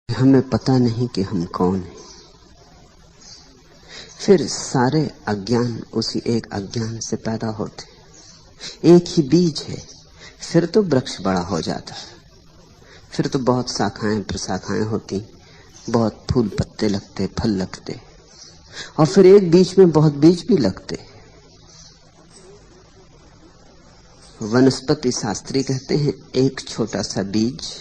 हमें पता नहीं कि हम कौन हैं। फिर सारे अज्ञान उसी एक अज्ञान से पैदा होते। एक ही बीज है, फिर तो वृक्ष बड़ा हो जाता, फिर तो बहुत शाखाएं प्रशाखाएं होती, बहुत फूल पत्ते लगते, फल लगते, और फिर एक बीज में बहुत बीज भी लगते। वनस्पति शास्त्री कहते हैं एक छोटा सा बीज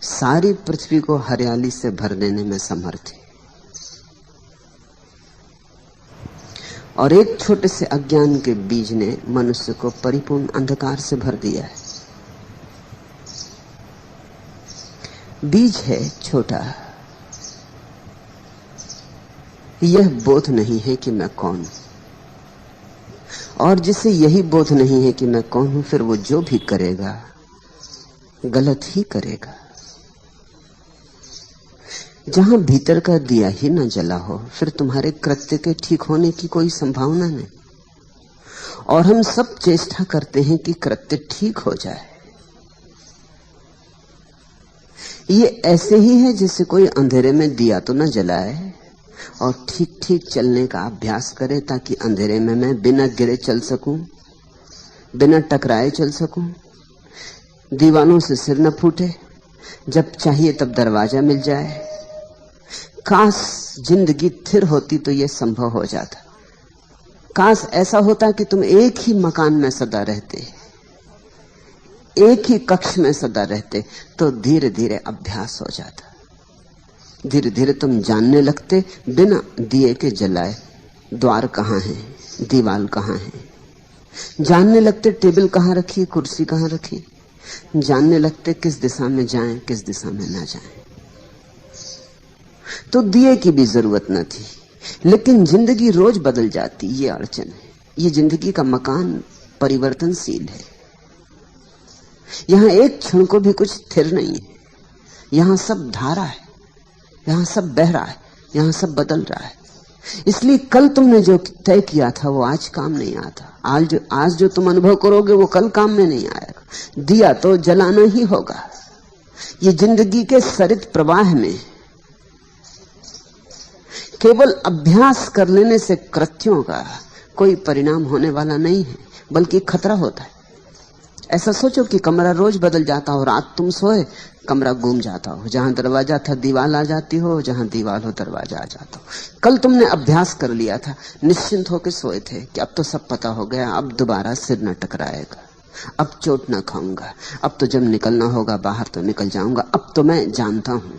सारी पृथ्वी को हरियाली से भर देने में समर्थ है, और एक छोटे से अज्ञान के बीज ने मनुष्य को परिपूर्ण अंधकार से भर दिया है। बीज है छोटा, यह बोध नहीं है कि मैं कौन हूं, और जिसे यही बोध नहीं है कि मैं कौन हूं, फिर वो जो भी करेगा गलत ही करेगा। जहां भीतर का दिया ही न जला हो, फिर तुम्हारे कृत्य के ठीक होने की कोई संभावना नहीं। और हम सब चेष्टा करते हैं कि कृत्य ठीक हो जाए। ये ऐसे ही है जैसे कोई अंधेरे में दिया तो न जलाए और ठीक ठीक चलने का अभ्यास करे, ताकि अंधेरे में मैं बिना गिरे चल सकूं, बिना टकराए चल सकूं, दीवानों से सिर न फूटे, जब चाहिए तब दरवाजा मिल जाए। काश जिंदगी स्थिर होती तो यह संभव हो जाता। काश ऐसा होता कि तुम एक ही मकान में सदा रहते, एक ही कक्ष में सदा रहते, तो धीरे धीरे अभ्यास हो जाता। धीरे धीरे तुम जानने लगते बिना दिए के जलाए द्वार कहाँ है, दीवार कहाँ है। जानने लगते टेबल कहाँ रखी, कुर्सी कहाँ रखी। जानने लगते किस दिशा में जाएं, किस दिशा में ना जाएं। तो दिए की भी जरूरत न थी। लेकिन जिंदगी रोज बदल जाती, ये अड़चन है। ये जिंदगी का मकान परिवर्तनशील है। यहां एक क्षण को भी कुछ स्थिर नहीं है। यहां सब धारा है, यहां सब बह रहा है, यहां सब बदल रहा है। इसलिए कल तुमने जो तय किया था वो आज काम नहीं आता। आज जो तुम अनुभव करोगे वो कल काम में नहीं आएगा। दिया तो जलाना ही होगा। ये जिंदगी के सरित प्रवाह में केवल अभ्यास कर लेने से कृत्यों का कोई परिणाम होने वाला नहीं है, बल्कि खतरा होता है। ऐसा सोचो कि कमरा रोज बदल जाता हो, रात तुम सोए कमरा घूम जाता हो, जहां दरवाजा था दीवार आ जाती हो, जहां दीवार हो दरवाजा आ जाता हो। कल तुमने अभ्यास कर लिया था, निश्चिंत होकर सोए थे कि अब तो सब पता हो गया, अब दोबारा सिर न टकराएगा, अब चोट न खाऊंगा, अब तो जब निकलना होगा बाहर तो निकल जाऊंगा, अब तो मैं जानता हूं।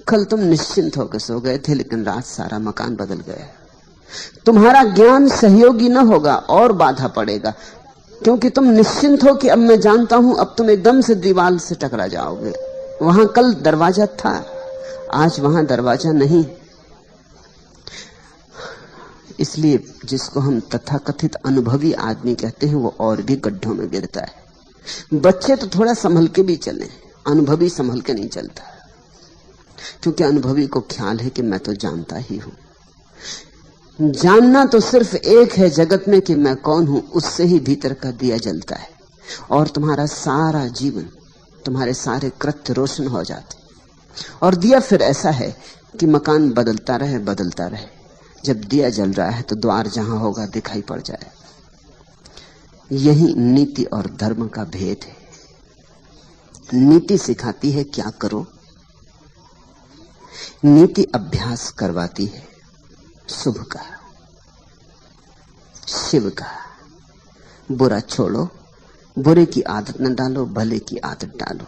कल तुम निश्चिंत होकर सो गए थे, लेकिन रात सारा मकान बदल गया। तुम्हारा ज्ञान सहयोगी न होगा और बाधा पड़ेगा, क्योंकि तुम निश्चिंत हो कि अब मैं जानता हूं। अब तुम एकदम से दीवार से टकरा जाओगे। वहां कल दरवाजा था, आज वहां दरवाजा नहीं। इसलिए जिसको हम तथाकथित अनुभवी आदमी कहते हैं वो और भी गड्ढों में गिरता है। बच्चे तो थोड़ा संभल के भी चले, अनुभवी संभल के नहीं चलता, क्योंकि अनुभवी को ख्याल है कि मैं तो जानता ही हूं। जानना तो सिर्फ एक है जगत में कि मैं कौन हूं, उससे ही भीतर का दिया जलता है और तुम्हारा सारा जीवन, तुम्हारे सारे कृत्य रोशन हो जाते। और दिया फिर ऐसा है कि मकान बदलता रहे बदलता रहे। जब दिया जल रहा है तो द्वार जहां होगा दिखाई पड़ जाए। यही नीति और धर्म का भेद है। नीति सिखाती है क्या करो, नीति अभ्यास करवाती है शुभ का, शिव का। बुरा छोड़ो, बुरे की आदत न डालो, भले की आदत डालो।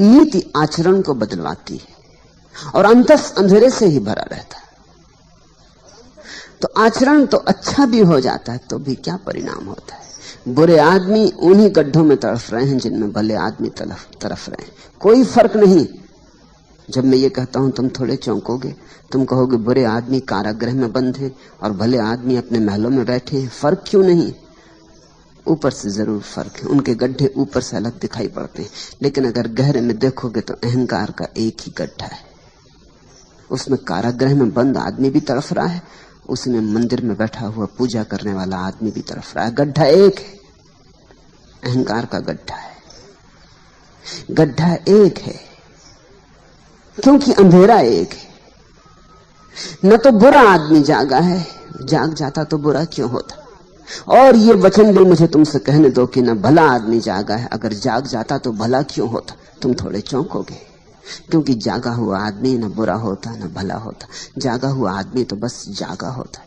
नीति आचरण को बदलवाती है और अंतस अंधेरे से ही भरा रहता है। तो आचरण तो अच्छा भी हो जाता है तो भी क्या परिणाम होता है। बुरे आदमी उन्हीं गड्ढों में तड़फ रहे हैं जिनमें भले आदमी तरफ रहे हैं। कोई फर्क नहीं। जब मैं ये कहता हूं तुम थोड़े चौंकोगे, तुम कहोगे बुरे आदमी कारागृह में बंद हैं और भले आदमी अपने महलों में बैठे हैं। फर्क क्यों नहीं? ऊपर से जरूर फर्क है, उनके गड्ढे ऊपर से अलग दिखाई पड़ते हैं, लेकिन अगर गहरे में देखोगे तो अहंकार का एक ही गड्ढा है। उसमें कारागृह में बंद आदमी भी तड़फ रहा है, उसमें मंदिर में बैठा हुआ पूजा करने वाला आदमी भी तड़फ रहा है। गड्ढा एक है, अहंकार का गड्ढा है, गड्ढा एक है। क्योंकि अंधेरा एक है। न तो बुरा आदमी जागा है, जाग जाता तो बुरा क्यों होता। और ये वचन भी मुझे तुमसे कहने दो कि न भला आदमी जागा है, अगर जाग जाता तो भला क्यों होता। तुम थोड़े चौंकोगे, क्योंकि जागा हुआ आदमी न बुरा होता न भला होता। जागा हुआ आदमी तो बस जागा होता है।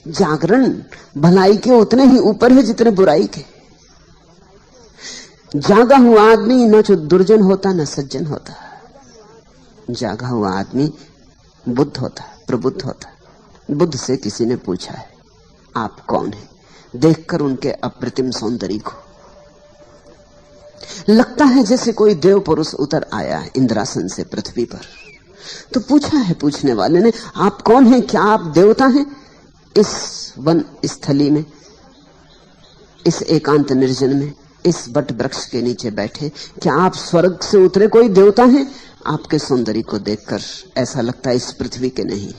जागरण भलाई के उतने ही ऊपर है जितने बुराई के। जागा हुआ आदमी न तो दुर्जन होता न सज्जन होता। जागा हुआ आदमी बुद्ध होता, प्रबुद्ध होता। बुद्ध से किसी ने पूछा है आप कौन हैं, देखकर उनके अप्रतिम सौंदर्य को लगता है जैसे कोई देव पुरुष उतर आया है इंद्रासन से पृथ्वी पर। तो पूछा है पूछने वाले ने, आप कौन हैं, क्या आप देवता हैं? इस वन स्थली में, इस एकांत निर्जन में, इस बट वृक्ष के नीचे बैठे, क्या आप स्वर्ग से उतरे कोई देवता हैं? आपके सौंदर्य को देखकर ऐसा लगता है इस पृथ्वी के नहीं,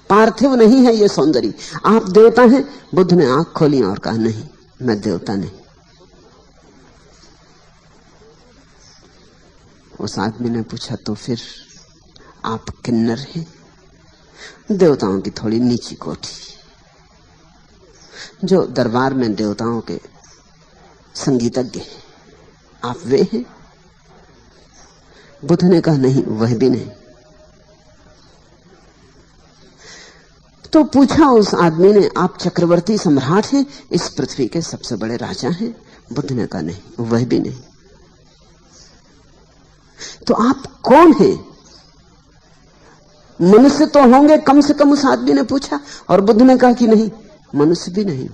पार्थिव नहीं है ये सौंदर्य। आप देवता हैं? बुद्ध ने आंख खोली और कहा नहीं, मैं देवता नहीं। उस आदमी ने पूछा तो फिर आप किन्नर हैं? देवताओं की थोड़ी नीची कोठी, जो दरबार में देवताओं के संगीतज्ञ हैं, आप वे हैं? बुद्ध ने कहा नहीं, वह भी नहीं। तो पूछा उस आदमी ने, आप चक्रवर्ती सम्राट हैं, इस पृथ्वी के सबसे बड़े राजा हैं? बुद्ध ने कहा नहीं, वह भी नहीं। तो आप कौन हैं? मनुष्य तो होंगे कम से कम, उस आदमी ने पूछा। और बुद्ध ने कहा कि नहीं, मनुष्य भी नहीं।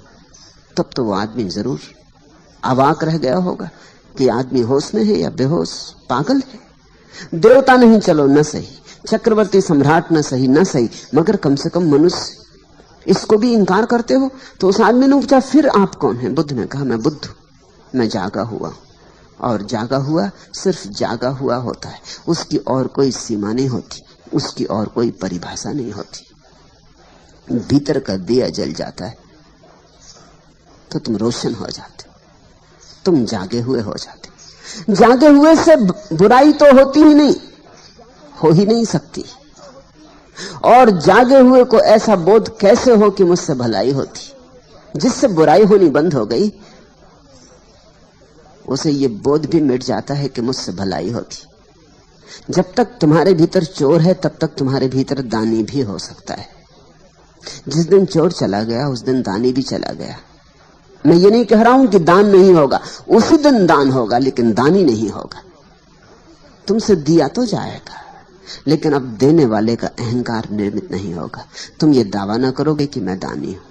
तब तो वो आदमी जरूर अवाक रह गया होगा कि आदमी होश में है या बेहोश, पागल है। देवता नहीं चलो न सही, चक्रवर्ती सम्राट न सही, न सही, मगर कम से कम मनुष्य, इसको भी इंकार करते हो? तो उस आदमी ने पूछा फिर आप कौन हैं? बुद्ध ने कहा मैं बुद्ध, मैं जागा हुआ। और जागा हुआ सिर्फ जागा हुआ होता है, उसकी और कोई सीमा नहीं होती, उसकी और कोई परिभाषा नहीं होती। भीतर का दिया जल जाता है तो तुम रोशन हो जाते, तुम जागे हुए हो जाते। जागे हुए से बुराई तो होती ही नहीं, हो ही नहीं सकती। और जागे हुए को ऐसा बोध कैसे हो कि मुझसे भलाई होती? जिससे बुराई होनी बंद हो गई उसे ये बोध भी मिट जाता है कि मुझसे भलाई होती। जब तक तुम्हारे भीतर चोर है तब तक तुम्हारे भीतर दानी भी हो सकता है। जिस दिन चोर चला गया उस दिन दानी भी चला गया। मैं ये नहीं कह रहा हूं कि दान नहीं होगा, उसी दिन दान होगा, लेकिन दानी नहीं होगा। तुमसे दिया तो जाएगा, लेकिन अब देने वाले का अहंकार निर्मित नहीं होगा। तुम ये दावा ना करोगे कि मैं दानी हूं।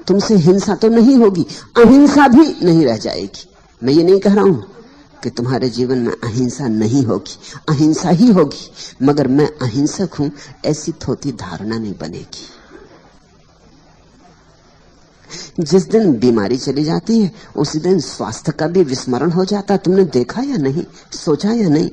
तुमसे हिंसा तो नहीं होगी, अहिंसा भी नहीं रह जाएगी। मैं ये नहीं कह रहा हूं कि तुम्हारे जीवन में अहिंसा नहीं होगी, अहिंसा ही होगी, मगर मैं अहिंसक हूं ऐसी थोती धारणा नहीं बनेगी। जिस दिन बीमारी चली जाती है उसी दिन स्वास्थ्य का भी विस्मरण हो जाता है। तुमने देखा या नहीं, सोचा या नहीं?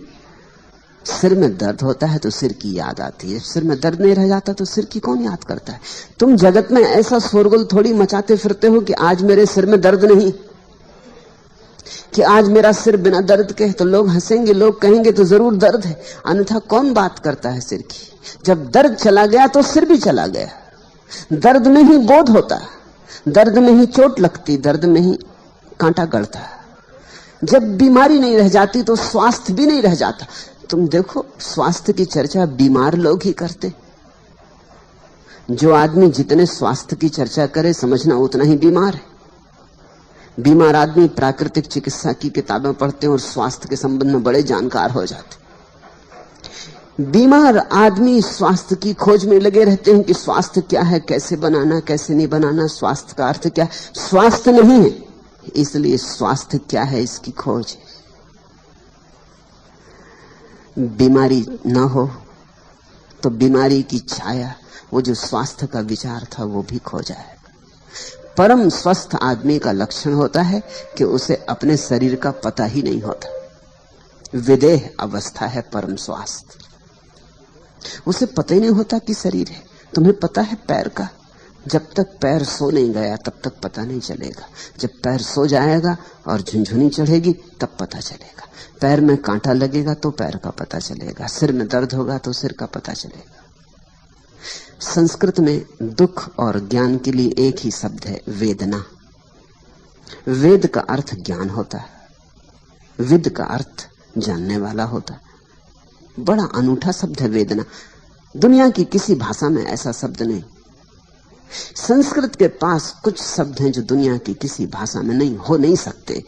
सिर में दर्द होता है तो सिर की याद आती है, सिर में दर्द नहीं रह जाता तो सिर की कौन याद करता है? तुम जगत में ऐसा शोरगुल थोड़ी मचाते फिरते हो कि आज मेरे सिर में दर्द नहीं, कि आज मेरा सिर बिना दर्द के है। तो लोग हंसेंगे, लोग कहेंगे तो जरूर दर्द है, अन्यथा कौन बात करता है सिर की? जब दर्द चला गया तो सिर भी चला गया। दर्द में ही बोध होता, दर्द में ही चोट लगती, दर्द में ही कांटा गड़ता। जब बीमारी नहीं रह जाती तो स्वास्थ्य भी नहीं रह जाता। तुम देखो, स्वास्थ्य की चर्चा बीमार लोग ही करते। जो आदमी जितने स्वास्थ्य की चर्चा करे समझना उतना ही बीमार है। बीमार आदमी प्राकृतिक चिकित्सा की किताबें पढ़ते हैं और स्वास्थ्य के संबंध में बड़े जानकार हो जाते। बीमार आदमी स्वास्थ्य की खोज में लगे रहते हैं कि स्वास्थ्य क्या है, कैसे बनाना, कैसे नहीं बनाना, स्वास्थ्य का अर्थ क्या है। स्वास्थ्य नहीं है, इसलिए स्वास्थ्य क्या है इसकी खोज है। बीमारी ना हो तो बीमारी की छाया, वो जो स्वास्थ्य का विचार था वो भी खो जाएगा। परम स्वस्थ आदमी का लक्षण होता है कि उसे अपने शरीर का पता ही नहीं होता। विदेह अवस्था है परम स्वास्थ्य। उसे पता ही नहीं होता कि शरीर है। तुम्हें पता है पैर का, जब तक पैर सो नहीं गया तब तक पता नहीं चलेगा। जब पैर सो जाएगा और झुनझुनी चढ़ेगी तब पता चलेगा। पैर में कांटा लगेगा तो पैर का पता चलेगा, सिर में दर्द होगा तो सिर का पता चलेगा। संस्कृत में दुख और ज्ञान के लिए एक ही शब्द है, वेदना। वेद का अर्थ ज्ञान होता है, विद का अर्थ जानने वाला होता है। बड़ा अनूठा शब्द है वेदना। दुनिया की किसी भाषा में ऐसा शब्द नहीं। संस्कृत के पास कुछ शब्द हैं जो दुनिया की किसी भाषा में नहीं हो नहीं सकते।